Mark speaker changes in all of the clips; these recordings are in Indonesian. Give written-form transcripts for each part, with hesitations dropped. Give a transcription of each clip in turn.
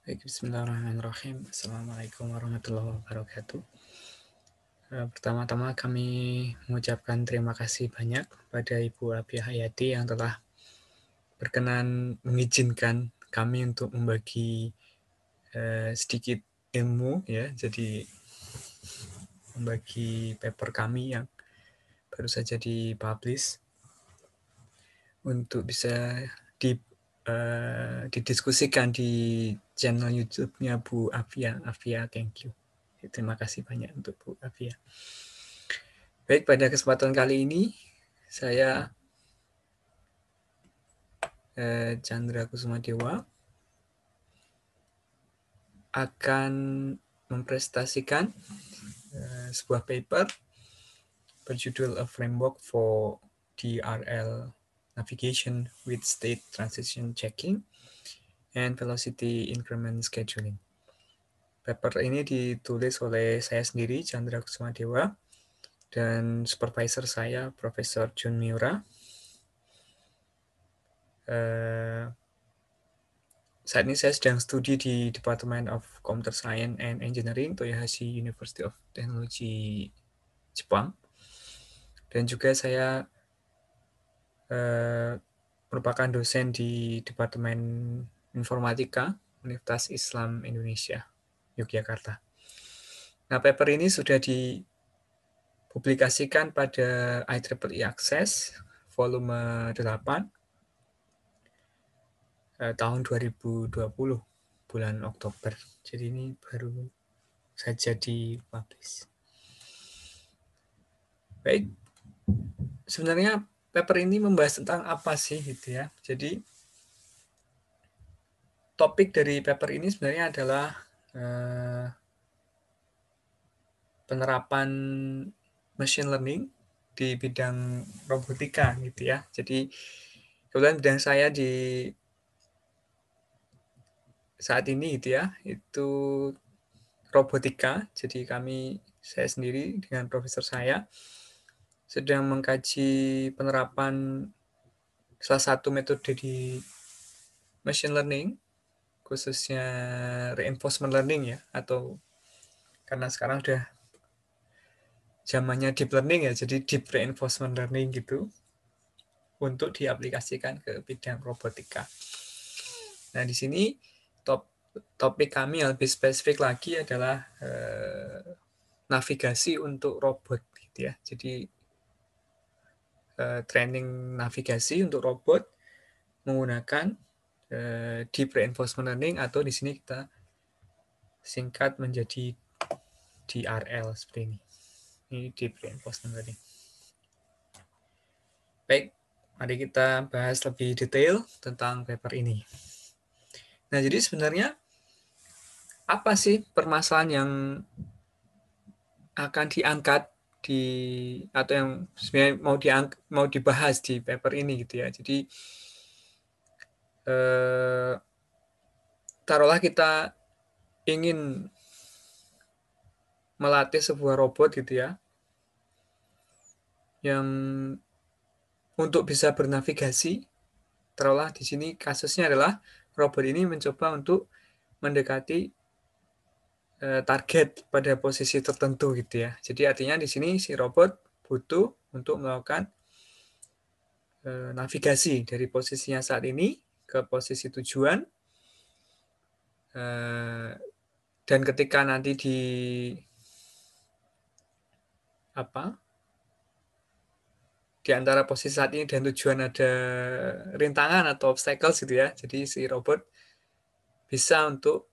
Speaker 1: Baik, bismillahirrahmanirrahim. Assalamualaikum warahmatullahi wabarakatuh. Pertama-tama kami mengucapkan terima kasih banyak pada Ibu Afia Hayati yang telah berkenan mengizinkan kami untuk membagi sedikit ilmu ya. Jadi membagi paper kami yang baru saja dipublish untuk bisa didiskusikan di channel YouTube-nya Bu Afia. Afia, thank you. Terima kasih banyak untuk Bu Afia. Baik, pada kesempatan kali ini saya Chandra Kusumadewa akan mempresentasikan sebuah paper berjudul A Framework for DRL Navigation with State Transition Checking and Velocity Increment Scheduling. Paper ini ditulis oleh saya sendiri, Chandra Kusumadewa, dan supervisor saya, Profesor Jun Miura. Saat ini saya sedang studi di Department of Computer Science and Engineering, Toyohashi University of Technology, Jepang. Dan juga saya merupakan dosen di Departemen Informatika, Universitas Islam Indonesia, Yogyakarta. Nah, paper ini sudah dipublikasikan pada IEEE Access, volume 8, tahun 2020, bulan Oktober. Jadi ini baru saja dipublish. Baik, sebenarnya paper ini membahas tentang apa sih gitu ya. Jadi topik dari paper ini sebenarnya adalah penerapan machine learning di bidang robotika gitu ya. Jadi kebetulan bidang saya di saat ini gitu ya, itu robotika. Jadi saya sendiri dengan profesor saya sedang mengkaji penerapan salah satu metode di machine learning, khususnya reinforcement learning ya, atau karena sekarang udah zamannya deep learning ya, jadi deep reinforcement learning gitu, untuk diaplikasikan ke bidang robotika. Nah, di sini topik kami yang lebih spesifik lagi adalah navigasi untuk robot gitu ya. Jadi training navigasi untuk robot menggunakan deep reinforcement learning, atau di sini kita singkat menjadi DRL seperti ini. Ini deep reinforcement learning. Baik, mari kita bahas lebih detail tentang paper ini. Nah, jadi sebenarnya apa sih permasalahan yang akan diangkat atau yang sebenarnya mau dibahas di paper ini gitu ya. Jadi taruhlah kita ingin melatih sebuah robot gitu ya, yang untuk bisa bernavigasi. Taruhlah di sini kasusnya adalah robot ini mencoba untuk mendekati target pada posisi tertentu gitu ya. Jadi artinya di sini si robot butuh untuk melakukan navigasi dari posisinya saat ini ke posisi tujuan, dan ketika nanti di antara posisi saat ini dan tujuan ada rintangan atau obstacles gitu ya. Jadi si robot bisa untuk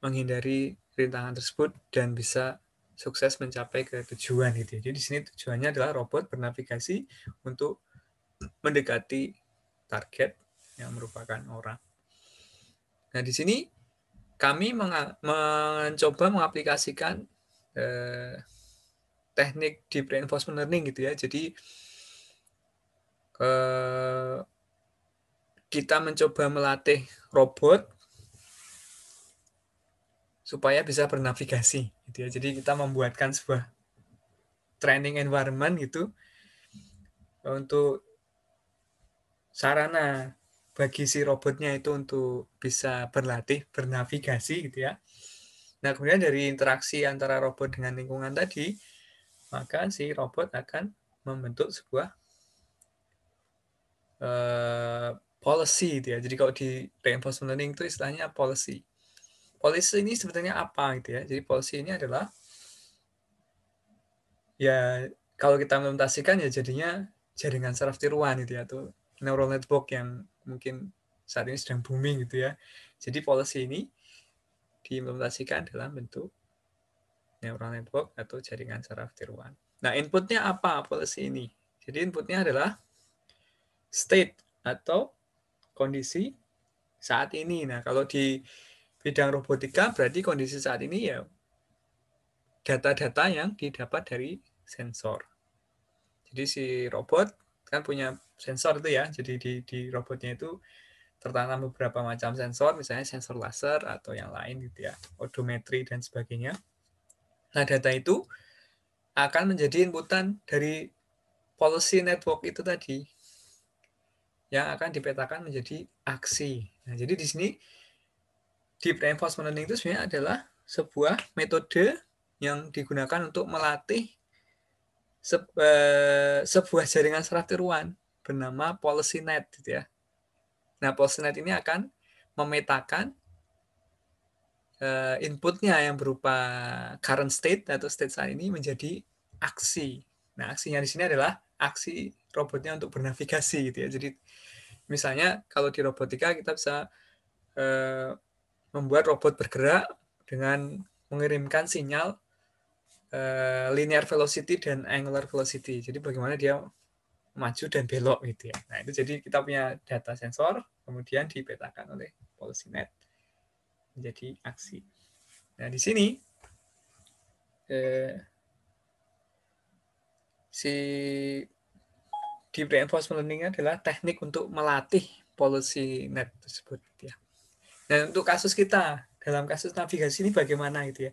Speaker 1: menghindari rintangan tersebut dan bisa sukses mencapai ke tujuan gitu. Jadi di sini tujuannya adalah robot bernavigasi untuk mendekati target yang merupakan orang. Nah, di sini kami mencoba mengaplikasikan teknik deep reinforcement learning gitu ya. Jadi kita mencoba melatih robot supaya bisa bernavigasi gitu ya. Jadi kita membuatkan sebuah training environment gitu untuk sarana bagi si robotnya itu untuk bisa berlatih, bernavigasi gitu ya. Nah, kemudian dari interaksi antara robot dengan lingkungan tadi, maka si robot akan membentuk sebuah policy gitu ya. Jadi kalau di reinforcement learning itu istilahnya policy. Policy ini sebenarnya apa gitu ya. Jadi policy ini adalah ya kalau kita implementasikan ya jadinya jaringan saraf tiruan gitu ya, atau neural network yang mungkin saat ini sedang booming gitu ya. Jadi policy ini diimplementasikan dalam bentuk neural network atau jaringan saraf tiruan. Nah, inputnya apa policy ini? Jadi inputnya adalah state atau kondisi saat ini. Nah, kalau di bidang robotika berarti kondisi saat ini ya data-data yang didapat dari sensor. Jadi si robot kan punya sensor itu ya. Jadi di robotnya itu tertanam beberapa macam sensor, misalnya sensor laser atau yang lain gitu ya, odometri dan sebagainya. Nah, data itu akan menjadi inputan dari policy network itu tadi yang akan dipetakan menjadi aksi. Nah, jadi di sini deep reinforcement learning itu sebenarnya adalah sebuah metode yang digunakan untuk melatih sebuah jaringan saraf tiruan bernama policy net gitu ya. Nah, policy net ini akan memetakan inputnya yang berupa current state atau state saat ini menjadi aksi. Nah, aksinya di sini adalah aksi robotnya untuk bernavigasi gitu ya. Jadi misalnya kalau di robotika kita bisa membuat robot bergerak dengan mengirimkan sinyal linear velocity dan angular velocity. Jadi bagaimana dia maju dan belok gitu ya. Nah, itu jadi kita punya data sensor, kemudian dipetakan oleh PolicyNet menjadi aksi. Nah, di sini si deep reinforcement learning adalah teknik untuk melatih PolicyNet tersebut ya. Dan untuk kasus kita, dalam kasus navigasi ini bagaimana gitu ya.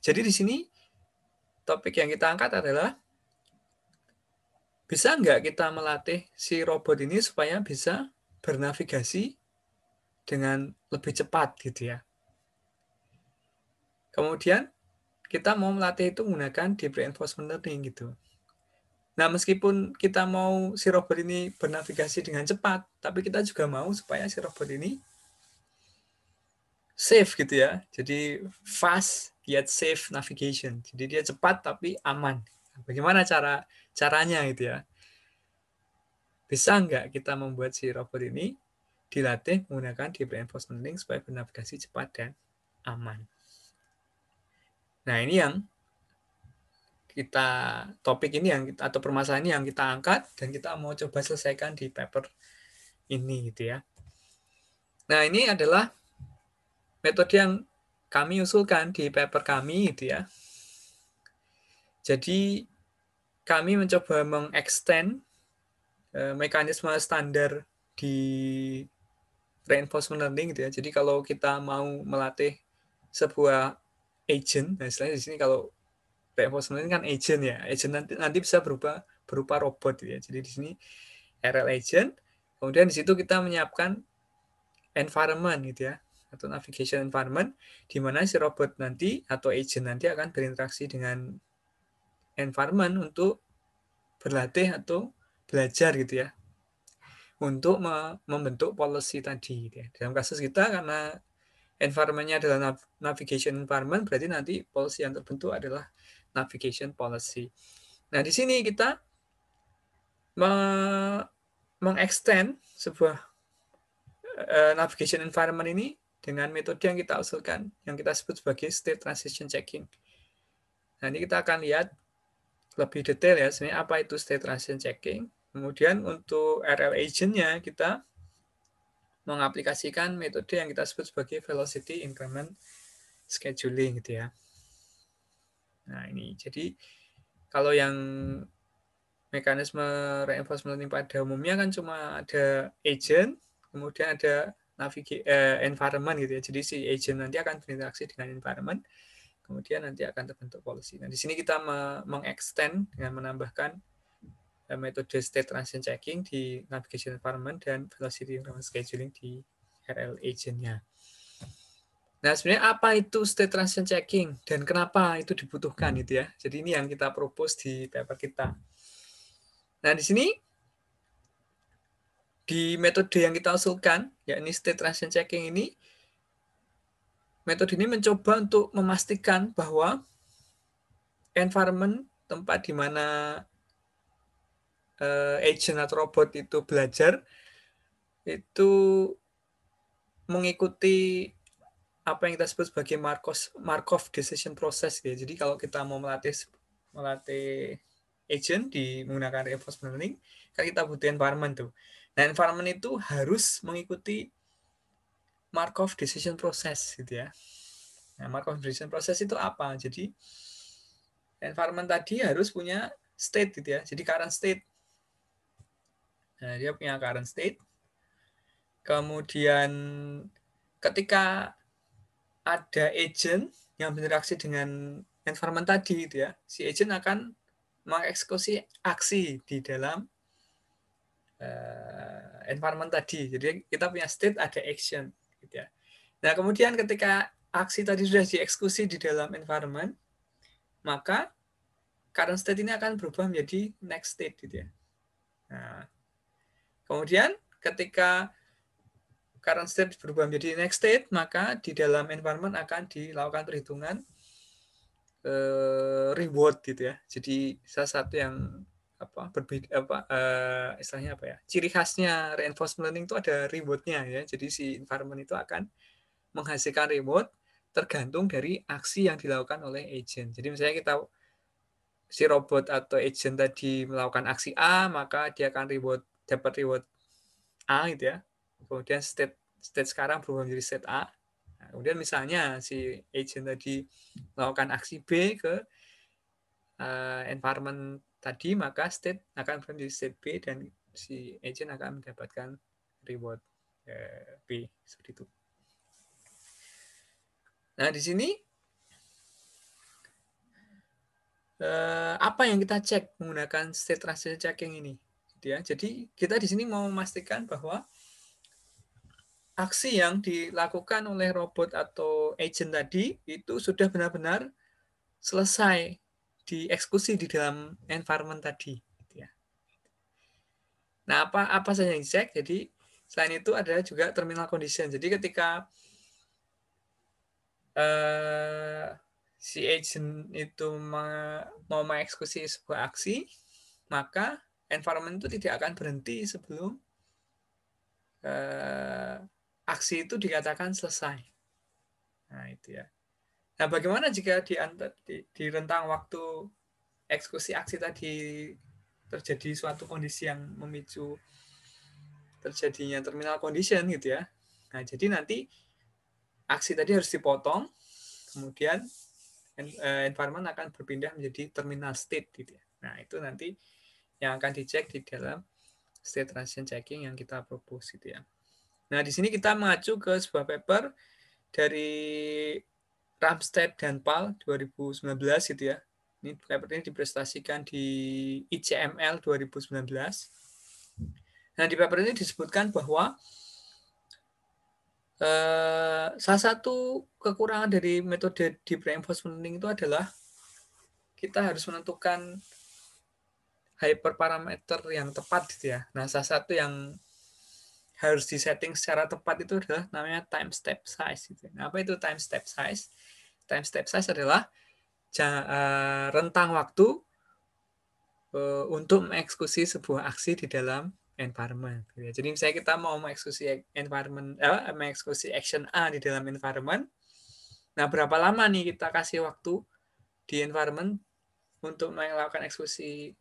Speaker 1: Jadi di sini topik yang kita angkat adalah bisa nggak kita melatih si robot ini supaya bisa bernavigasi dengan lebih cepat gitu ya. Kemudian kita mau melatih itu menggunakan deep reinforcement learning gitu. Nah, meskipun kita mau si robot ini bernavigasi dengan cepat, tapi kita juga mau supaya si robot ini safe gitu ya. Jadi fast yet safe navigation. Jadi dia cepat tapi aman. Bagaimana caranya gitu ya? Bisa nggak kita membuat si robot ini dilatih menggunakan deep reinforcement learning supaya bernavigasi cepat dan aman. Nah, ini yang kita topik ini yang kita, atau permasalahan ini yang kita angkat dan kita mau coba selesaikan di paper ini gitu ya. Nah, ini adalah metode yang kami usulkan di paper kami gitu ya. Jadi kami mencoba mengextend mekanisme standar di reinforcement learning gitu ya. Jadi kalau kita mau melatih sebuah agent, nah istilahnya di sini kalau reinforcement learning kan agent ya. Agent nanti bisa berupa robot gitu ya. Jadi di sini RL agent, kemudian di situ kita menyiapkan environment gitu ya, atau navigation environment di mana si robot nanti atau agent nanti akan berinteraksi dengan environment untuk berlatih atau belajar gitu ya, untuk membentuk policy tadi gitu ya. Dalam kasus kita karena environment-nya adalah navigation environment, berarti nanti policy yang terbentuk adalah navigation policy. Nah, di sini kita mengextend sebuah navigation environment ini dengan metode yang kita usulkan, yang kita sebut sebagai state transition checking. Nah, ini kita akan lihat lebih detail ya, sebenarnya apa itu state transition checking. Kemudian untuk RL agent-nya kita mengaplikasikan metode yang kita sebut sebagai velocity increment scheduling gitu ya. Nah, ini jadi kalau yang mekanisme reinforcement learning pada umumnya kan cuma ada agent, kemudian ada environment gitu ya. Jadi si agent nanti akan berinteraksi dengan environment, kemudian nanti akan terbentuk policy. Nah, di sini kita mengextend dengan menambahkan metode state transition checking di navigation environment dan velocity environment scheduling di RL agent-nya. Nah, sebenarnya apa itu state transition checking dan kenapa itu dibutuhkan gitu ya. Jadi ini yang kita propose di paper kita. Nah, di sini di metode yang kita usulkan, yakni state transition checking ini, metode ini mencoba untuk memastikan bahwa environment tempat di mana agent atau robot itu belajar itu mengikuti apa yang kita sebut sebagai Markov decision process ya. Jadi kalau kita mau melatih agent menggunakan reinforcement learning, kan kita butuh environment tuh. Nah, environment itu harus mengikuti Markov decision process gitu ya. Nah, Markov decision process itu apa? Jadi environment tadi harus punya state gitu ya. Jadi current state. Nah, dia punya current state. Kemudian ketika ada agent yang berinteraksi dengan environment tadi gitu ya, si agent akan mengeksekusi aksi di dalam environment tadi. Jadi kita punya state, ada action gitu ya. Nah, kemudian ketika aksi tadi sudah dieksekusi di dalam environment, maka current state ini akan berubah menjadi next state gitu ya. Nah, kemudian ketika current state berubah menjadi next state, maka di dalam environment akan dilakukan perhitungan reward gitu ya. Jadi salah satu yang berbeda istilahnya apa ya? Ciri khasnya reinforcement learning itu ada rewardnya ya. Jadi si environment itu akan menghasilkan reward tergantung dari aksi yang dilakukan oleh agent. Jadi misalnya kita si robot atau agent tadi melakukan aksi A, maka dia akan dapat reward A gitu ya. Kemudian state sekarang berubah menjadi state A. Nah, kemudian misalnya si agent tadi melakukan aksi B ke environment tadi, maka state akan berubah menjadi state B dan si agent akan mendapatkan reward B seperti itu. Nah, di sini apa yang kita cek menggunakan state transition checking ini? Jadi kita di sini mau memastikan bahwa aksi yang dilakukan oleh robot atau agent tadi itu sudah benar-benar selesai dieksekusi di dalam environment tadi. Nah, apa saja yang dicek? Jadi selain itu ada juga terminal condition. Jadi ketika si agent itu mau mengeksekusi sebuah aksi, maka environment itu tidak akan berhenti sebelum aksi itu dikatakan selesai. Nah, itu ya. Nah, bagaimana jika di rentang waktu eksekusi aksi tadi terjadi suatu kondisi yang memicu terjadinya terminal condition gitu ya. Nah, jadi nanti aksi tadi harus dipotong, kemudian environment akan berpindah menjadi terminal state gitu ya. Nah, itu nanti yang akan dicek di dalam state transition checking yang kita propose gitu ya. Nah, di sini kita mengacu ke sebuah paper dari Ramstead dan Pal 2019 gitu ya. Ini paper ini dipresentasikan di ICML 2019. Nah, di paper ini disebutkan bahwa salah satu kekurangan dari metode deep reinforcement learning itu adalah kita harus menentukan hyperparameter yang tepat gitu ya. Nah, salah satu yang harus disetting secara tepat itu adalah namanya time step size. Gitu. Nah, apa itu time step size? Time step size adalah rentang waktu untuk mengeksekusi sebuah aksi di dalam environment. Gitu ya. Jadi misalnya kita mau mengeksekusi action A di dalam environment. Nah, berapa lama nih kita kasih waktu di environment untuk melakukan eksekusi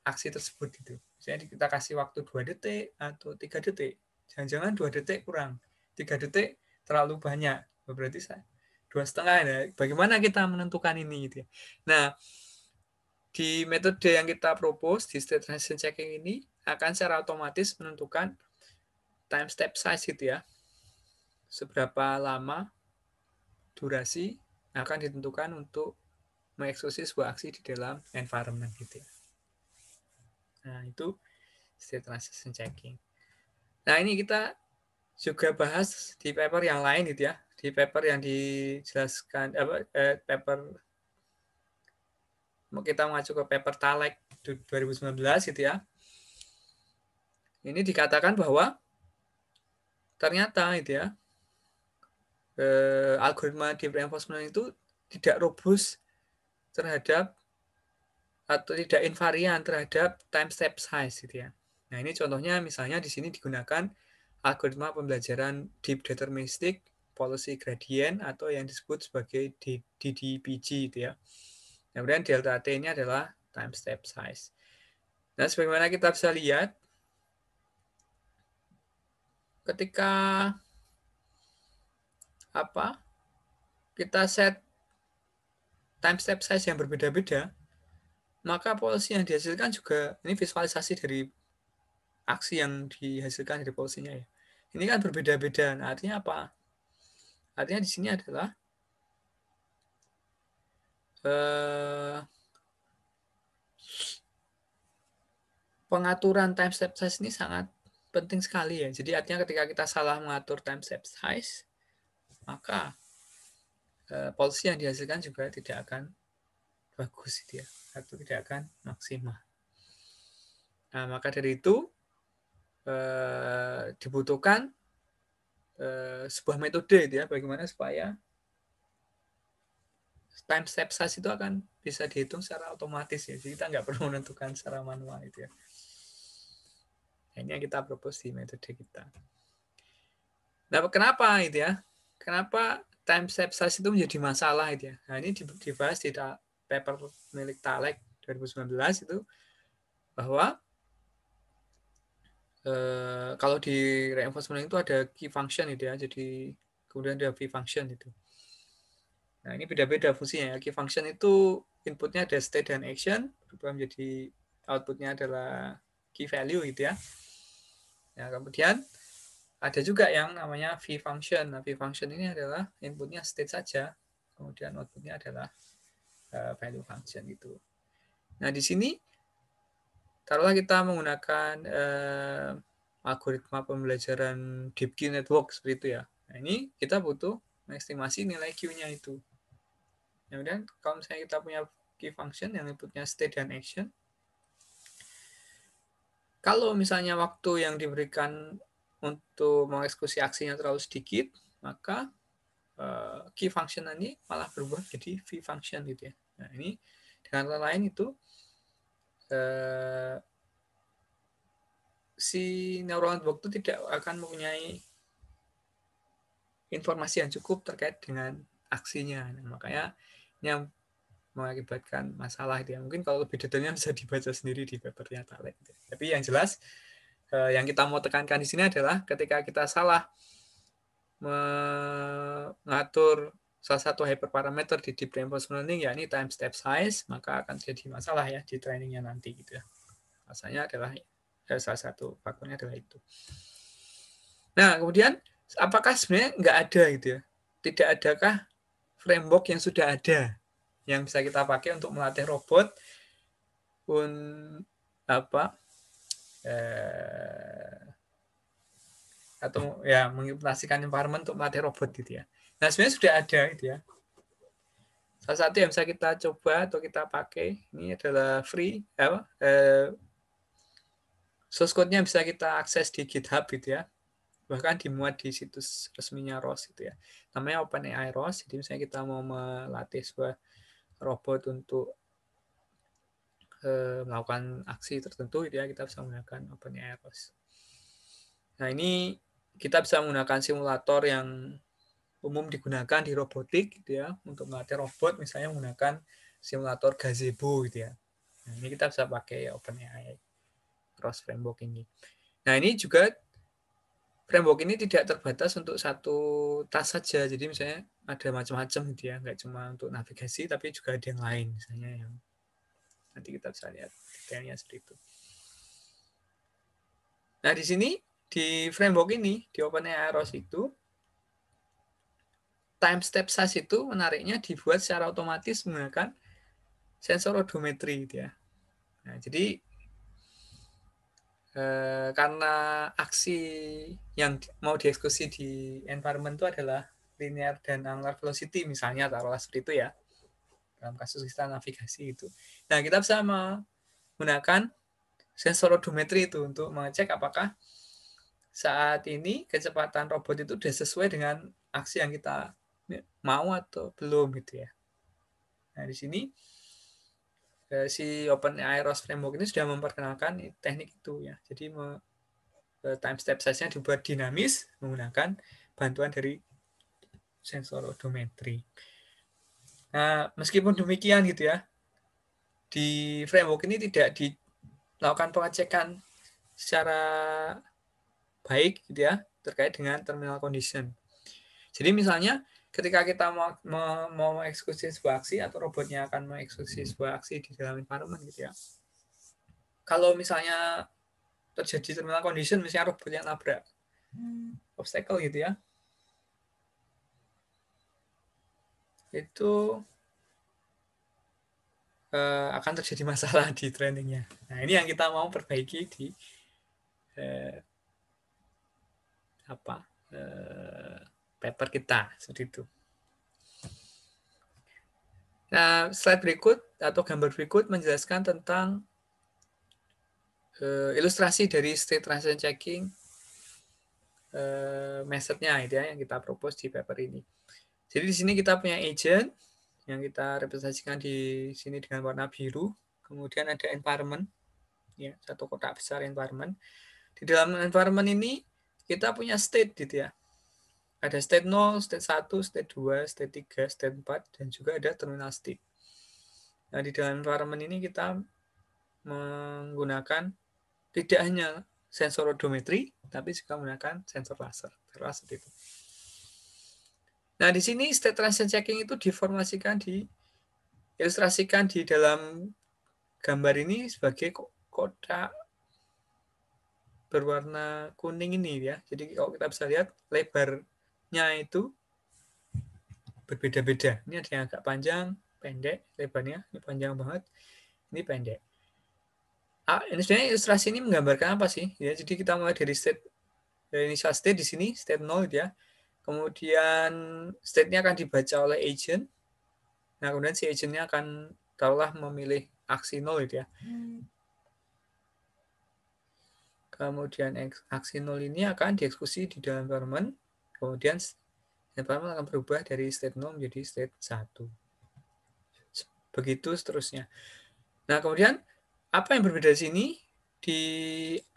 Speaker 1: aksi tersebut gitu. Misalnya kita kasih waktu 2 detik atau 3 detik. Jangan-jangan 2 detik kurang. 3 detik terlalu banyak. Berarti 2,5 ya. Bagaimana kita menentukan ini gitu ya. Nah, di metode yang kita propose di state transition checking ini akan secara otomatis menentukan time step size gitu ya. Seberapa lama durasi akan ditentukan untuk mengeksekusi sebuah aksi di dalam environment gitu ya. Nah, itu state transition checking. Nah, ini kita juga bahas di paper yang lain gitu ya. Di paper yang dijelaskan paper kita mengacu ke paper TALEK 2019 gitu ya. Ini dikatakan bahwa ternyata itu ya algoritma deep reinforcement itu tidak robust terhadap atau tidak invarian terhadap time step size gitu ya. Nah, ini contohnya misalnya di sini digunakan algoritma pembelajaran deep deterministic policy gradient atau yang disebut sebagai DDPG gitu ya. Kemudian delta T ini adalah time step size. Nah, sebagaimana kita bisa lihat ketika kita set time step size yang berbeda-beda, maka polisi yang dihasilkan juga ini visualisasi dari aksi yang dihasilkan dari polisinya ya. Ini kan berbeda-beda. Nah, artinya apa? Artinya di sini adalah pengaturan time step size ini sangat penting sekali ya. Jadi artinya ketika kita salah mengatur time step size, maka polisi yang dihasilkan juga tidak akan bagus gitu ya, atau tidak akan maksimal. Nah, maka dari itu dibutuhkan sebuah metode gitu ya, bagaimana supaya time step size itu akan bisa dihitung secara otomatis ya. Jadi kita nggak perlu menentukan secara manual itu ya. Nah, ini yang kita propose di metode kita. Nah, kenapa itu ya? Kenapa time step size itu menjadi masalah itu ya? Nah, ini dibahas di paper milik TALEK 2019 itu bahwa kalau di reinforcement itu ada key function itu ya. Jadi kemudian ada V function itu. Nah, ini beda-beda fungsinya ya. Key function itu inputnya ada state dan action, berubah menjadi outputnya adalah key value gitu ya. Nah, kemudian ada juga yang namanya V function. Nah, V function ini adalah inputnya state saja, kemudian outputnya adalah value function gitu. Nah, di sini taruhlah kita menggunakan algoritma pembelajaran deep Q network seperti itu ya. Nah, ini kita butuh mengestimasi nilai Q-nya itu. Kemudian kalau misalnya kita punya key function yang inputnya state dan action, kalau misalnya waktu yang diberikan untuk mengeksekusi aksinya terlalu sedikit, maka key function ini malah berubah jadi V function gitu ya. Nah, ini dengan kata lain itu si neural network itu tidak akan mempunyai informasi yang cukup terkait dengan aksinya. Nah, makanya yang mengakibatkan masalah itu ya. Mungkin kalau lebih detailnya bisa dibaca sendiri di papernya TALEK. Tapi yang jelas yang kita mau tekankan di sini adalah ketika kita salah mengatur salah satu hyperparameter di deep reinforcement learning, yakni time step size, maka akan jadi masalah ya di trainingnya nanti gitu ya. Rasanya adalah salah satu faktornya adalah itu. Nah, kemudian apakah sebenarnya nggak ada gitu ya? Tidak adakah framework yang sudah ada yang bisa kita pakai untuk melatih robot atau ya mengimplementasikan environment untuk melatih robot gitu ya. Nah, sebenarnya sudah ada gitu ya. Salah satu yang bisa kita coba atau kita pakai ini adalah free source code-nya bisa kita akses di GitHub gitu ya. Bahkan dimuat di situs resminya ROS gitu ya. Namanya OpenAI ROS. Jadi misalnya kita mau melatih sebuah robot untuk melakukan aksi tertentu gitu ya, kita bisa menggunakan OpenAI ROS. Nah, ini kita bisa menggunakan simulator yang umum digunakan di robotik gitu ya, untuk melatih robot misalnya menggunakan simulator gazebo gitu ya. Nah, ini kita bisa pakai OpenAI ROS framework ini. Nah, ini juga framework ini tidak terbatas untuk satu task saja. Jadi misalnya ada macam-macam gitu ya, nggak cuma untuk navigasi tapi juga ada yang lain misalnya yang nanti kita bisa lihat detailnya seperti itu. Nah, di sini di framework ini di OpenAI ROS itu time step size itu menariknya dibuat secara otomatis menggunakan sensor odometri gitu ya. Nah, jadi karena aksi yang mau dieksekusi di environment itu adalah linear dan angular velocity misalnya, taruhlah seperti itu ya, dalam kasus kita navigasi itu. Nah, kita bisa menggunakan sensor odometri itu untuk mengecek apakah saat ini kecepatan robot itu sudah sesuai dengan aksi yang kita mau atau belum gitu ya. Nah, di sini si OpenAI ROS Framework ini sudah memperkenalkan teknik itu ya. Jadi time step size-nya dibuat dinamis menggunakan bantuan dari sensor odometri. Nah, meskipun demikian gitu ya, di framework ini tidak dilakukan pengecekan secara baik gitu ya terkait dengan terminal condition. Jadi misalnya ketika kita mau mengeksekusi sebuah aksi atau robotnya akan mengeksekusi sebuah aksi di dalam environment gitu ya. Kalau misalnya terjadi terminal condition, misalnya robotnya nabrak obstacle gitu ya, itu akan terjadi masalah di trainingnya. Nah, ini yang kita mau perbaiki di paper kita seperti itu. Nah, slide berikut atau gambar berikut menjelaskan tentang ilustrasi dari state transition checking methodnya itu ya, yang kita propose di paper ini. Jadi di sini kita punya agent yang kita representasikan di sini dengan warna biru. Kemudian ada environment, ya, satu kotak besar environment. Di dalam environment ini kita punya state gitu ya. Ada state 0, state 1, state 2, state 3, state 4, dan juga ada terminal state. Nah, di dalam environment ini kita menggunakan tidak hanya sensor odometri, tapi juga menggunakan sensor laser. Seperti itu. Nah, di sini state transition checking itu ilustrasikan di dalam gambar ini sebagai kotak berwarna kuning ini ya. Jadi kalau kita bisa lihat lebarnya itu berbeda-beda. Ini ada yang agak panjang, pendek, lebarnya ini panjang banget, ini pendek. Ini sebenarnya ilustrasi ini menggambarkan apa sih? Ya, jadi kita mulai dari initial state di sini, state 0 ya. Kemudian state-nya akan dibaca oleh agent. Nah, kemudian si agent-nya akan taruhlah memilih aksi 0 ya. Kemudian aksi 0 ini akan dieksekusi di dalam environment. Kemudian environment akan berubah dari state 0 menjadi state 1. Begitu seterusnya. Nah, kemudian apa yang berbeda di sini? Di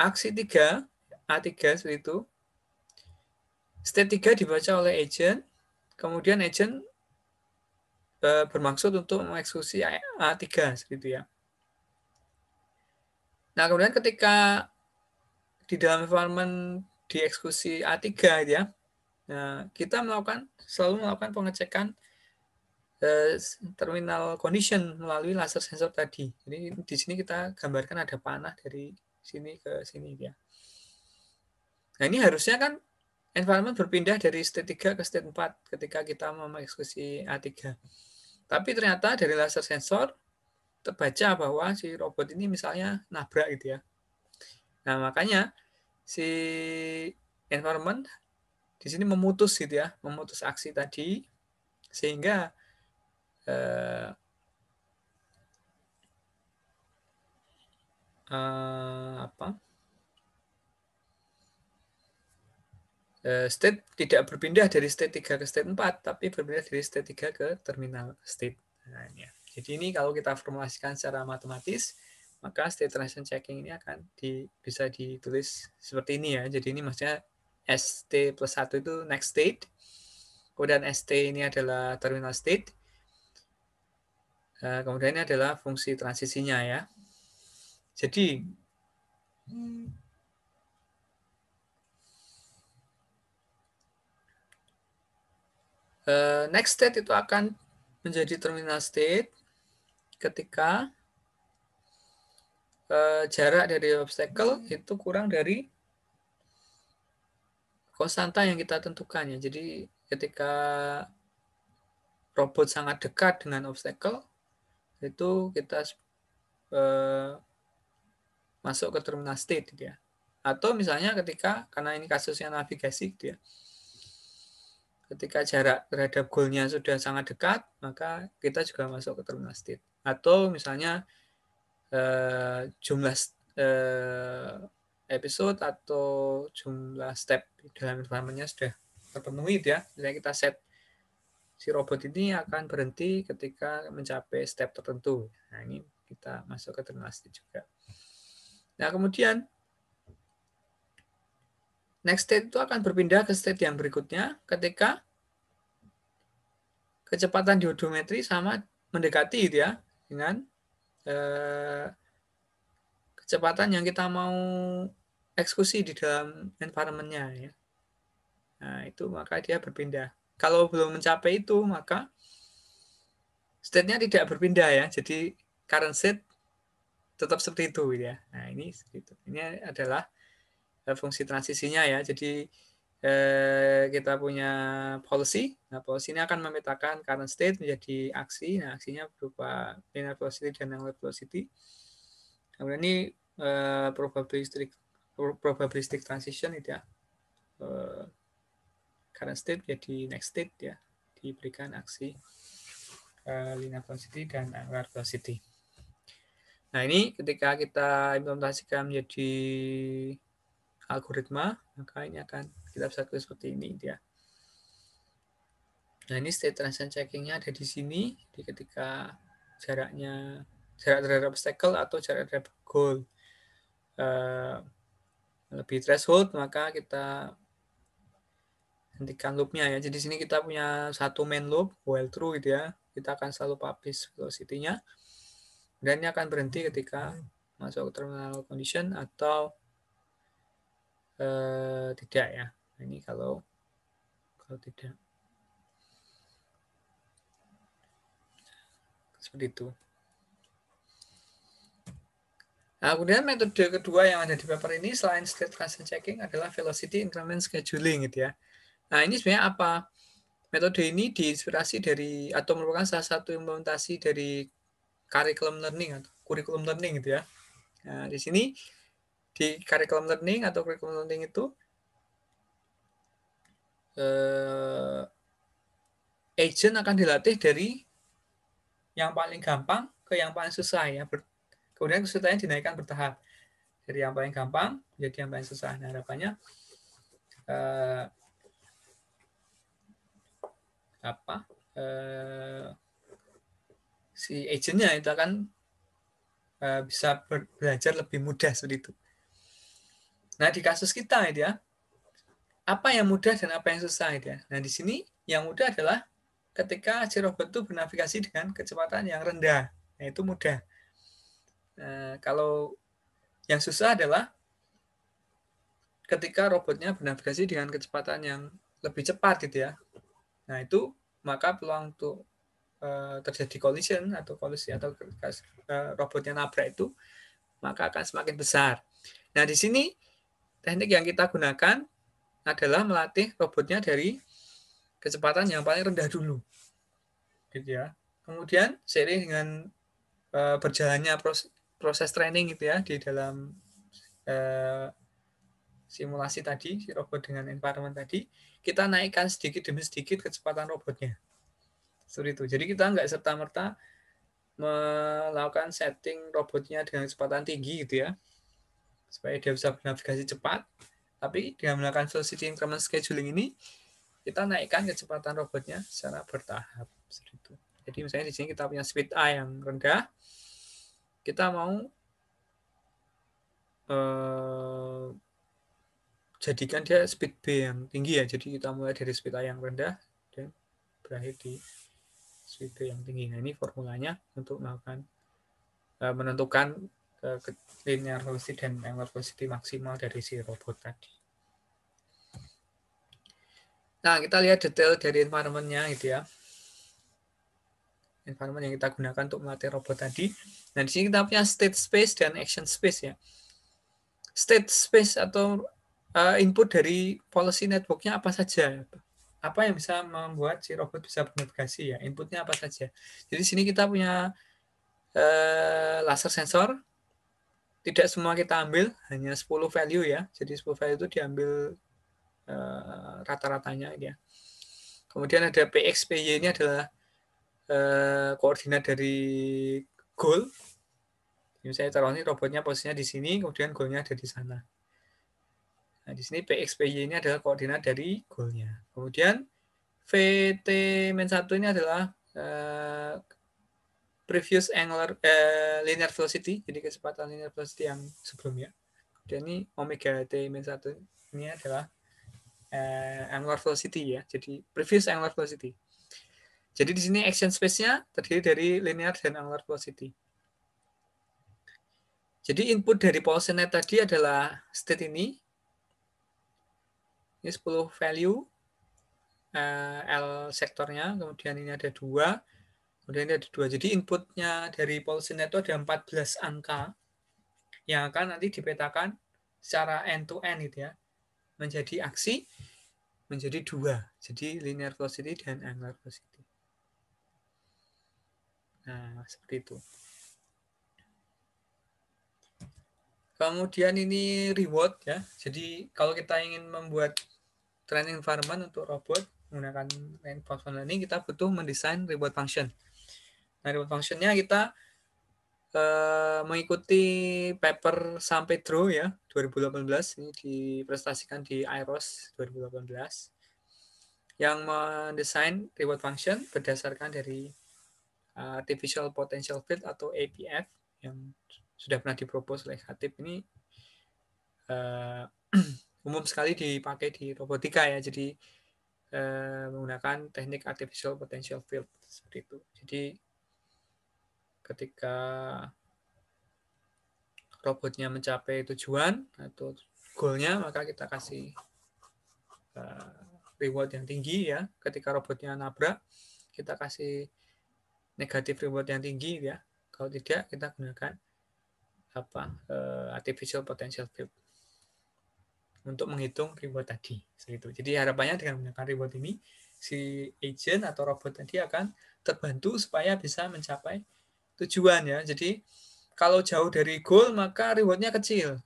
Speaker 1: aksi 3, A3 seperti itu, state 3 dibaca oleh agent, kemudian agent bermaksud untuk mengeksekusi A3 seperti itu ya. Nah, kemudian ketika di dalam environment dieksekusi A3 ya, nah, kita selalu melakukan pengecekan terminal condition melalui laser sensor tadi. Jadi di sini kita gambarkan ada panah dari sini ke sini ya. Nah, ini harusnya kan environment berpindah dari state 3 ke state 4 ketika kita mau mengeksekusi A3. Tapi ternyata dari laser sensor terbaca bahwa si robot ini misalnya nabrak gitu ya. Nah, makanya si environment di sini memutus gitu ya, memutus aksi tadi sehingga state tidak berpindah dari state 3 ke state 4, tapi berpindah dari state 3 ke terminal state. Nah, ya. Jadi ini kalau kita formulasikan secara matematis, maka state transition checking ini akan bisa ditulis seperti ini ya. Jadi ini maksudnya ST plus 1 itu next state, kemudian ST ini adalah terminal state, kemudian ini adalah fungsi transisinya ya. Jadi next state itu akan menjadi terminal state ketika jarak dari obstacle itu kurang dari konstanta yang kita tentukan ya. Jadi ketika robot sangat dekat dengan obstacle, itu kita masuk ke terminal state gitu ya. Atau misalnya karena ini kasusnya navigasi gitu ya, ketika jarak terhadap goalnya sudah sangat dekat, maka kita juga masuk ke terminal state. Atau misalnya jumlah episode atau jumlah step dalam environment-nya sudah terpenuhi ya. Misalnya kita set si robot ini akan berhenti ketika mencapai step tertentu. Nah, ini kita masuk ke terminal state juga. Nah, kemudian next state itu akan berpindah ke state yang berikutnya ketika kecepatan di odometri sama mendekati gitu ya dengan kecepatan yang kita mau eksekusi di dalam environment-nya ya. Nah, itu maka dia berpindah. Kalau belum mencapai itu, maka state-nya tidak berpindah ya. Jadi current state tetap seperti itu ya. Nah, ini seperti itu. Ini adalah fungsi transisinya ya. Jadi kita punya policy. Nah, policy ini akan memetakan current state menjadi aksi. Nah, aksinya berupa linear velocity dan angular velocity. Kemudian ini probabilistic transition itu ya. Current state jadi next state ya. Diberikan aksi linear velocity dan angular velocity. Nah, ini ketika kita implementasikan menjadi algoritma, maka ini akan kita bisa tulis seperti ini ya. Nah, ini state transition checking-nya ada di sini. Jadi ketika jarak terhadap obstacle atau jarak terhadap goal lebih threshold, maka kita hentikan loop-nya ya. Jadi di sini kita punya satu main loop, while true gitu ya. Kita akan selalu publish velocity-nya. Dan ini akan berhenti ketika masuk ke terminal condition atau tidak ya. Ini kalau tidak. Seperti itu. Nah, kemudian metode kedua yang ada di paper ini selain state transition checking adalah velocity increment scheduling gitu ya. Nah, ini sebenarnya apa? Metode ini diinspirasi dari atau merupakan salah satu implementasi dari curriculum learning atau curriculum learning gitu ya. Nah, di sini di curriculum learning atau curriculum learning itu agent akan dilatih dari yang paling gampang ke yang paling susah ya. Kemudian kesulitannya dinaikkan bertahap dari yang paling gampang menjadi yang paling susah. Nah, harapannya si agentnya itu akan bisa belajar lebih mudah seperti itu. Nah, di kasus kita itu ya, apa yang mudah dan apa yang susah itu ya. Nah, di sini yang mudah adalah ketika si robot itu bernavigasi dengan kecepatan yang rendah. Nah, itu mudah. Kalau yang susah adalah ketika robotnya bernavigasi dengan kecepatan yang lebih cepat gitu ya. Nah, itu maka peluang untuk terjadi collision atau kolusi atau robotnya nabrak itu maka akan semakin besar. Nah, di sini teknik yang kita gunakan adalah melatih robotnya dari kecepatan yang paling rendah dulu. Gitu ya. Kemudian seiring dengan berjalannya proses training gitu ya di dalam simulasi tadi, si robot dengan environment tadi, kita naikkan sedikit demi sedikit kecepatan robotnya. Seperti itu. Jadi kita nggak serta-merta melakukan setting robotnya dengan kecepatan tinggi gitu ya, supaya dia bisa bernavigasi cepat. Tapi dengan melakukan velocity increment scheduling ini, kita naikkan kecepatan robotnya secara bertahap. Seperti itu. Jadi misalnya di sini kita punya speed A yang rendah, kita mau jadikan dia speed B yang tinggi ya. Jadi kita mulai dari speed A yang rendah dan berakhir di speed B yang tinggi. Nah, ini formulanya untuk melakukan menentukan linear velocity dan angular velocity maksimal dari si robot tadi. Nah, kita lihat detail dari environment-nya gitu ya. Environment yang kita gunakan untuk melatih robot tadi. Nah, di sini kita punya state space dan action space ya. State space atau input dari policy network-nya apa saja? Apa yang bisa membuat si robot bisa bernavigasi ya? Inputnya apa saja? Jadi di sini kita punya laser sensor. tidak semua kita ambil, hanya 10 value ya. Jadi 10 value itu diambil rata-ratanya ya. Kemudian ada PX, PY ini adalah koordinat dari goal. Misalnya taruh ini robotnya posisinya di sini, kemudian goalnya ada di sana. Nah, di sini PX, PY ini adalah koordinat dari goalnya. Kemudian VT-1 ini adalah previous angular linear velocity, jadi kecepatan linear velocity yang sebelumnya. Dan ini omega T-1 ini adalah angular velocity ya, jadi previous angular velocity. Jadi di sini action space-nya terdiri dari linear dan angular velocity. Jadi input dari PulseNet tadi adalah state ini 10 value L sektornya, kemudian ini ada 2, kemudian ini ada 2. Jadi inputnya dari PulseNet itu ada 14 angka yang akan nanti dipetakan secara end-to-end gitu ya, menjadi aksi, menjadi 2. Jadi linear velocity dan angular velocity. Nah, seperti itu. Kemudian ini reward ya. Jadi kalau kita ingin membuat training environment untuk robot menggunakan reinforcement learning, kita butuh mendesain reward function. Nah, reward functionnya kita mengikuti paper sampai draw ya 2018, ini dipresentasikan di IROS 2018 yang mendesain reward function berdasarkan dari artificial potential field atau APF yang sudah pernah dipropos oleh Khatib. Ini umum sekali dipakai di robotika ya, jadi menggunakan teknik artificial potential field seperti itu. Jadi ketika robotnya mencapai tujuan atau goalnya, maka kita kasih reward yang tinggi ya. Ketika robotnya nabrak, kita kasih negatif reward yang tinggi ya. Kalau tidak, kita gunakan artificial potential field untuk menghitung reward tadi. Jadi harapannya dengan menggunakan reward ini, si agent atau robot tadi akan terbantu supaya bisa mencapai tujuan ya. Jadi kalau jauh dari goal, maka rewardnya kecil.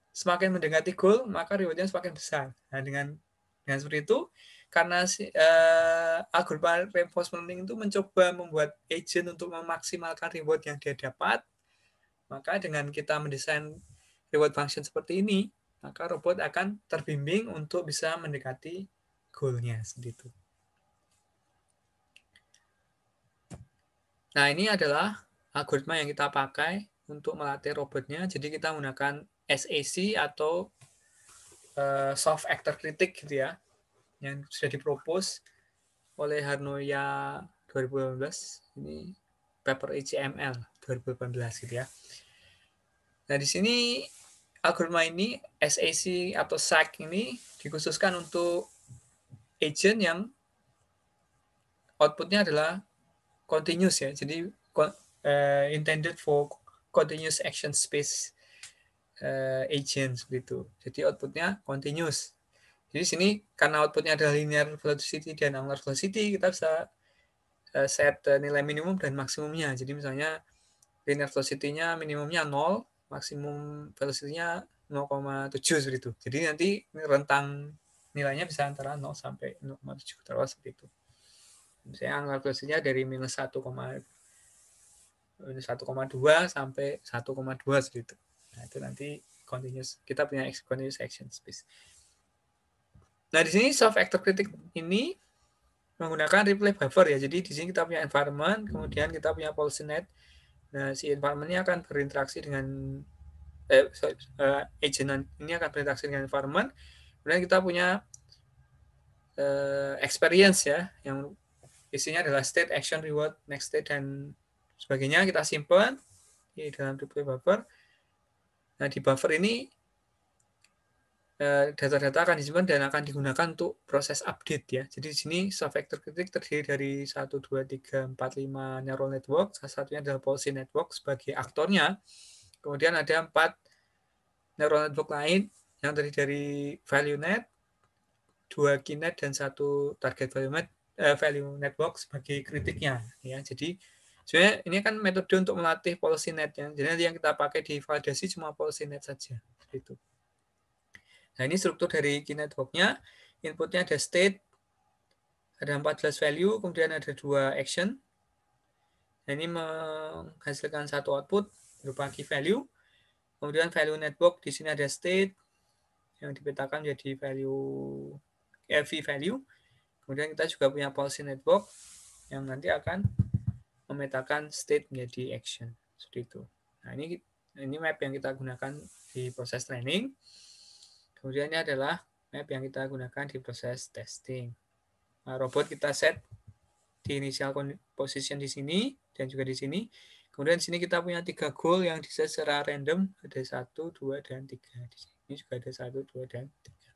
Speaker 1: Semakin mendekati goal, maka rewardnya semakin besar. Nah, dengan seperti itu, karena algoritma reinforcement learning itu mencoba membuat agent untuk memaksimalkan reward yang dia dapat, maka dengan kita mendesain reward function seperti ini, maka robot akan terbimbing untuk bisa mendekati goal-nya seperti itu. Nah, ini adalah algoritma yang kita pakai untuk melatih robotnya. Jadi kita menggunakan SAC atau soft actor critic gitu ya, yang sudah dipropos oleh Harnoya 2018. Ini paper HTML 2018 gitu ya. Nah, di sini algoritma ini SAC atau SAC ini dikhususkan untuk agent yang outputnya adalah continuous ya. Jadi intended for continuous action space agent seperti itu. Jadi outputnya continuous. Jadi sini karena outputnya adalah linear velocity dan angular velocity, kita bisa set nilai minimum dan maksimumnya. Jadi misalnya linear velocity-nya minimumnya 0, maksimum velocity-nya 0,7 seperti itu. Jadi nanti rentang nilainya bisa antara 0 sampai 0,7 terus seperti itu. Misalnya angular velocity-nya dari minus 1,2 sampai 1,2 seperti itu. Nah, itu nanti continuous. Kita punya continuous action space. Nah, di sini soft actor critic ini menggunakan replay buffer ya. Jadi di sini kita punya environment, kemudian kita punya PulseNet. Nah, si environment-nya akan berinteraksi dengan agent ini akan berinteraksi dengan environment. Kemudian kita punya experience ya, yang isinya adalah state, action, reward, next state, dan sebagainya. Kita simpan di dalam replay buffer. Nah, di buffer ini data-data akan disimpan dan akan digunakan untuk proses update ya. Jadi di sini soft actor critic terdiri dari 1, 2, 3, 4, 5 neural network. Salah satunya adalah Policy Network sebagai aktornya. Kemudian ada 4 neural network lain yang terdiri dari ValueNet, 2 KeyNet, dan 1 target value network sebagai kritiknya ya. Jadi Sebenarnya ini kan metode untuk melatih policy net ya. Jadi nanti yang kita pakai di validasi cuma policy net saja. Gitu. Nah ini struktur dari key network-nya. Inputnya ada state, ada 14 value, kemudian ada 2 action. Nah, ini menghasilkan satu output berupa key value. Kemudian value network di sini ada state yang dipetakan menjadi value v value. Kemudian kita juga punya policy network yang nanti akan memetakan state menjadi action. Seperti itu. Nah, ini map yang kita gunakan di proses training. Kemudian ini adalah map yang kita gunakan di proses testing. Nah, robot kita set di initial position di sini dan juga di sini. Kemudian di sini kita punya 3 goal yang di-set secara random. Ada 1, 2, dan 3. Di sini juga ada 1, 2, dan 3.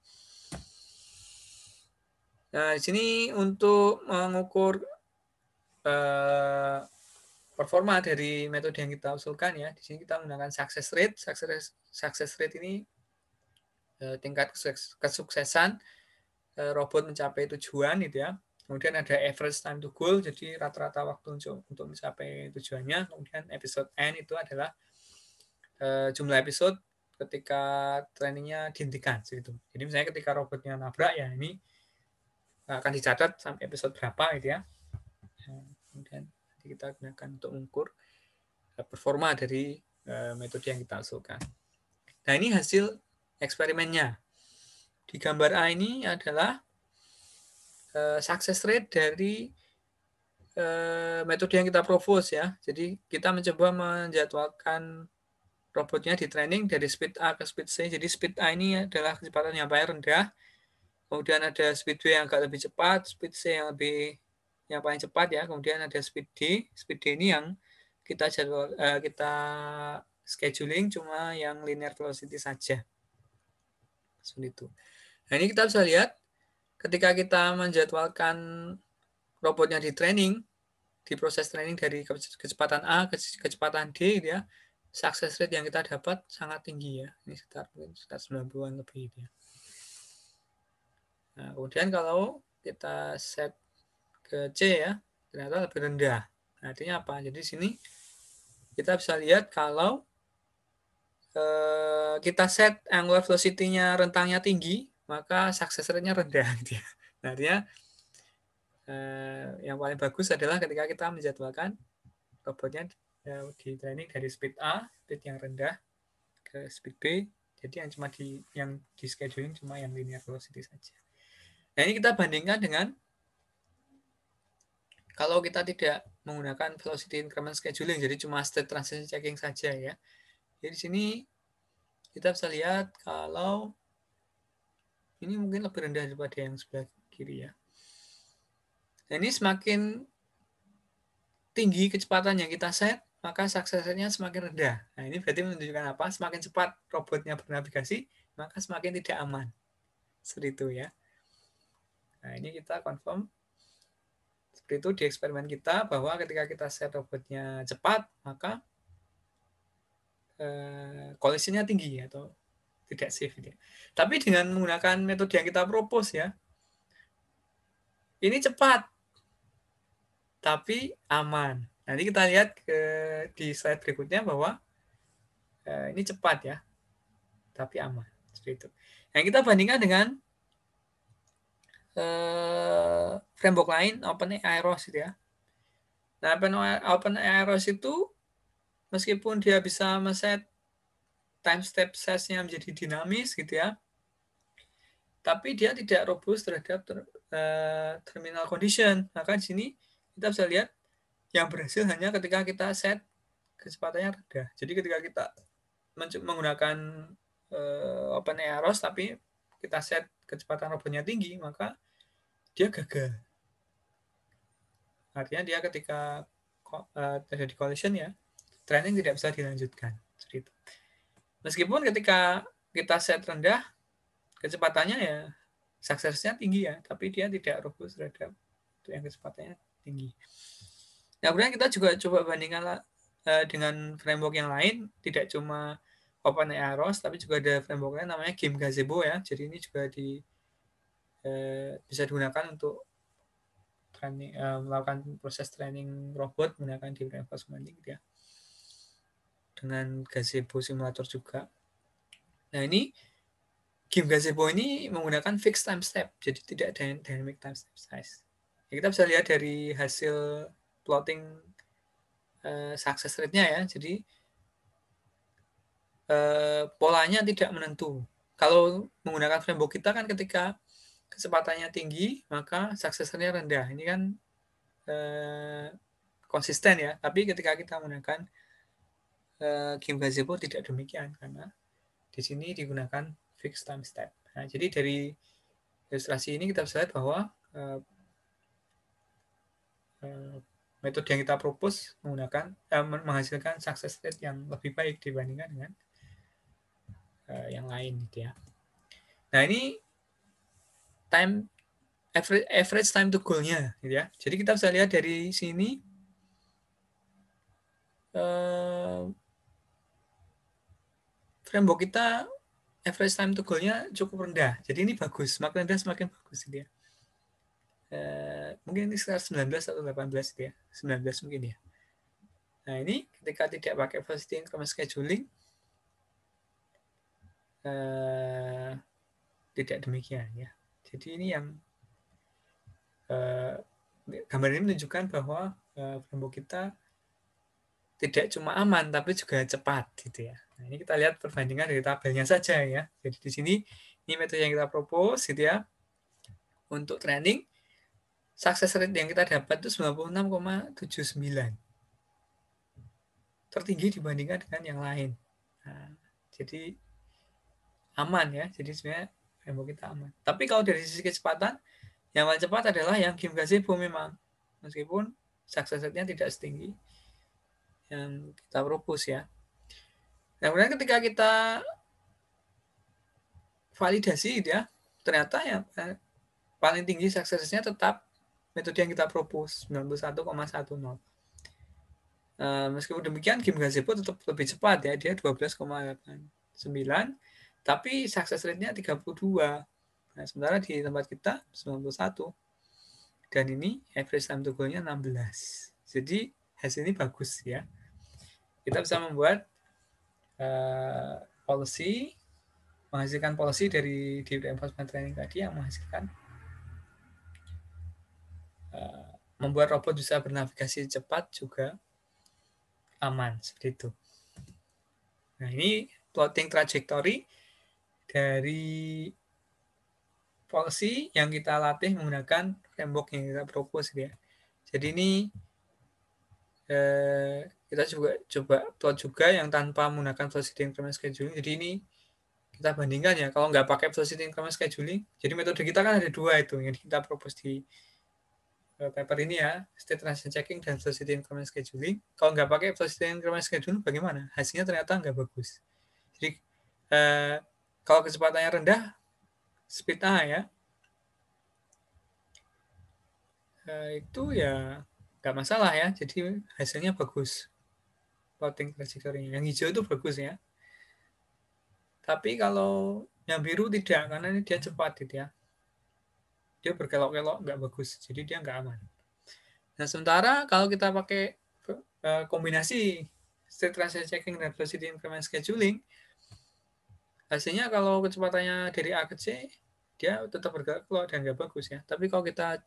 Speaker 1: Nah, di sini untuk mengukur performa dari metode yang kita usulkan ya. Di sini kita menggunakan success rate. Success rate ini tingkat kesuksesan robot mencapai tujuan gitu ya. Kemudian ada average time to goal, jadi rata-rata waktu untuk mencapai tujuannya. Kemudian episode N itu adalah jumlah episode ketika trainingnya dihentikan. Gitu. Jadi misalnya ketika robotnya nabrak ya ini akan dicatat sampai episode berapa gitu ya. Kemudian nanti kita gunakan untuk mengukur performa dari metode yang kita usulkan. Nah ini hasil eksperimennya. Di gambar A ini adalah success rate dari metode yang kita propose ya. Jadi kita mencoba menjadwalkan robotnya di training dari speed A ke speed C. Jadi speed A ini adalah kecepatan yang paling rendah. Kemudian ada speed B yang agak lebih cepat, speed C yang paling cepat ya. Kemudian ada speed D. Speed D ini yang kita scheduling cuma yang linear velocity saja. Seperti itu. Nah, ini kita bisa lihat ketika kita menjadwalkan robotnya di training, di proses training dari kecepatan A ke kecepatan D gitu ya, success rate yang kita dapat sangat tinggi ya. Ini sekitar 90-an lebih gitu ya. Nah, kemudian kalau kita set ke C ya, ternyata lebih rendah. Nah, artinya apa? Jadi di sini kita bisa lihat kalau kita set angular velocity-nya rentangnya tinggi, maka success rate-nya rendah gitu ya. Nah, artinya yang paling bagus adalah ketika kita menjadwalkan robotnya di training dari speed A, speed yang rendah, ke speed B, jadi yang di scheduling cuma yang linear velocity saja. Nah ini kita bandingkan dengan kalau kita tidak menggunakan velocity increment scheduling, jadi cuma state transition checking saja ya. Jadi di sini kita bisa lihat kalau ini mungkin lebih rendah daripada yang sebelah kiri ya. Nah ini semakin tinggi kecepatan yang kita set, maka success rate-nya semakin rendah. Nah ini berarti menunjukkan apa? Semakin cepat robotnya bernavigasi, maka semakin tidak aman. Seperti itu ya. Nah ini kita confirm seperti itu di eksperimen kita bahwa ketika kita set robotnya cepat, maka kolisinya tinggi atau tidak safe. Gitu. Tapi dengan menggunakan metode yang kita propose ya, ini cepat, tapi aman. Nanti kita lihat di slide berikutnya bahwa ini cepat ya, tapi aman. Seperti itu. Yang kita bandingkan dengan framework lain, OpenAI ROS gitu ya. Nah, OpenAI ROS itu meskipun dia bisa men-set time step size-nya menjadi dinamis gitu ya, tapi dia tidak robust terhadap terminal condition. Maka di sini kita bisa lihat yang berhasil hanya ketika kita set kecepatannya rendah. Jadi ketika kita menggunakan OpenAI ROS tapi kita set kecepatan robotnya tinggi, maka dia gagal. Artinya dia ketika terjadi collision ya, training tidak bisa dilanjutkan. Seperti itu. Meskipun ketika kita set rendah, kecepatannya ya suksesnya tinggi ya, tapi dia tidak robust terhadap yang kecepatannya tinggi. Nah, kemudian kita juga coba bandingkan dengan framework yang lain, tidak cuma OpenAI ROS, tapi juga ada framework lain namanya Game Gazebo ya. Jadi ini juga bisa digunakan untuk melakukan proses training robot menggunakan deep reinforcement gitu ya, dengan gazebo simulator juga. Nah ini game gazebo ini menggunakan fixed time step, jadi tidak ada dynamic time step size. Ya, kita bisa lihat dari hasil plotting success rate-nya ya, jadi polanya tidak menentu. Kalau menggunakan framework kita kan ketika kecepatannya tinggi maka success rate-nya rendah. Ini kan konsisten ya, tapi ketika kita menggunakan game gazebo tidak demikian karena di sini digunakan fixed time step. Nah, jadi dari ilustrasi ini kita bisa lihat bahwa metode yang kita propose menghasilkan success rate yang lebih baik dibandingkan dengan yang lain gitu ya. Nah ini average time to goal-nya gitu ya. Jadi kita bisa lihat dari sini framework kita average time to goal-nya cukup rendah. Jadi ini bagus, semakin rendah semakin bagus gitu ya. Mungkin ini sekitar 19 atau 18 gitu ya. 19 mungkin ya. Nah ini ketika tidak pakai velocity increment scheduling tidak demikian ya. Jadi ini yang gambar ini menunjukkan bahwa framework kita tidak cuma aman tapi juga cepat gitu ya. Nah, ini kita lihat perbandingan dari tabelnya saja ya. Jadi di sini ini metode yang kita propose gitu ya. Untuk training success rate yang kita dapat itu 96,79. Tertinggi dibandingkan dengan yang lain. Nah, jadi aman ya. Jadi sebenarnya framework kita aman. Tapi kalau dari sisi kecepatan, yang paling cepat adalah yang game gazebo memang. Meskipun success rate-nya tidak setinggi yang kita propose ya. Nah, kemudian ketika kita validasi gitu ya, ternyata yang paling tinggi success-nya tetap metode yang kita propose 91,10. Meskipun demikian game gazebo tetap lebih cepat ya, dia 12,89, tapi success rate-nya 32. Nah, sementara di tempat kita 91. Dan ini average time to goal-nya 16. Jadi hasil ini bagus ya. Kita bisa membuat policy, menghasilkan policy dari deep reinforcement training tadi yang menghasilkan membuat robot bisa bernavigasi cepat juga aman seperti itu. Nah ini plotting trajectory dari policy yang kita latih menggunakan framework yang kita propose ya. Jadi ini kita juga coba plot juga yang tanpa menggunakan velocity increment scheduling. Jadi ini kita bandingkan ya, kalau nggak pakai velocity increment scheduling, jadi metode kita kan ada dua itu yang kita propose di paper ini ya, state transition checking dan velocity increment scheduling. Kalau nggak pakai velocity increment scheduling bagaimana? Hasilnya ternyata nggak bagus. Jadi kalau kecepatannya rendah, speed A ya, itu ya nggak masalah ya, jadi hasilnya bagus. Plotting trajectory yang hijau itu bagus ya. Tapi kalau yang biru tidak, karena ini dia cepat gitu ya. Dia berkelok-kelok nggak bagus, jadi dia nggak aman. Nah sementara kalau kita pakai kombinasi state transition checking dan velocity increment scheduling, hasilnya kalau kecepatannya dari A ke C, dia tetap berkelok dan nggak bagus ya. Tapi kalau kita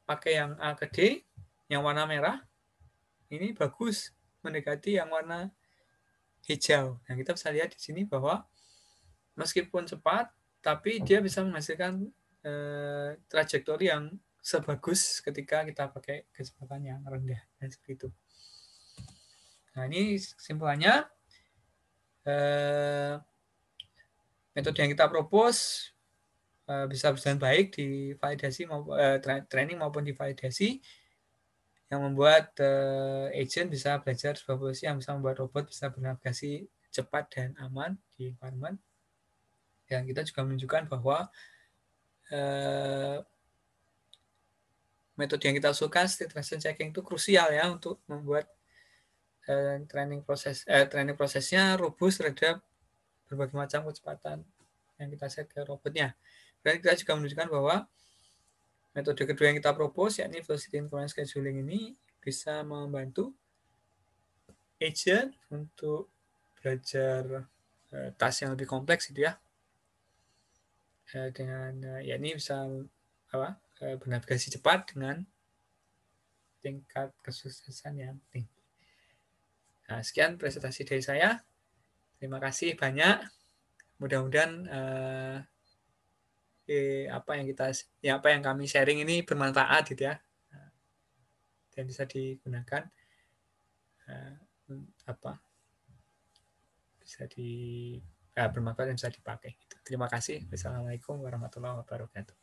Speaker 1: pakai yang A ke D, yang warna merah, ini bagus mendekati yang warna hijau. Nah kita bisa lihat di sini bahwa meskipun cepat, tapi dia bisa menghasilkan trajektori yang sebagus ketika kita pakai kecepatan yang rendah dan seperti itu. Nah ini kesimpulannya, metode yang kita propose bisa berjalan baik di validasi maupun training maupun di validasi, yang membuat agent bisa belajar sebuah policy yang bisa membuat robot bisa bernavigasi cepat dan aman di environment. Dan kita juga menunjukkan bahwa metode yang kita usulkan, state transition checking, itu krusial ya untuk membuat training prosesnya robust terhadap berbagai macam kecepatan yang kita set ke robotnya. Dan kita juga menunjukkan bahwa Metode kedua yang kita propose yakni velocity increment scheduling ini bisa membantu agent untuk belajar task yang lebih kompleks gitu ya. Dengan yakni bisa bernavigasi cepat dengan tingkat kesuksesan yang tinggi. Nah, sekian presentasi dari saya. Terima kasih banyak. Mudah-mudahan apa yang kami sharing ini bermanfaat gitu ya, dan bisa digunakan bermanfaat dan bisa dipakai. Terima kasih. Wassalamualaikum warahmatullahi wabarakatuh.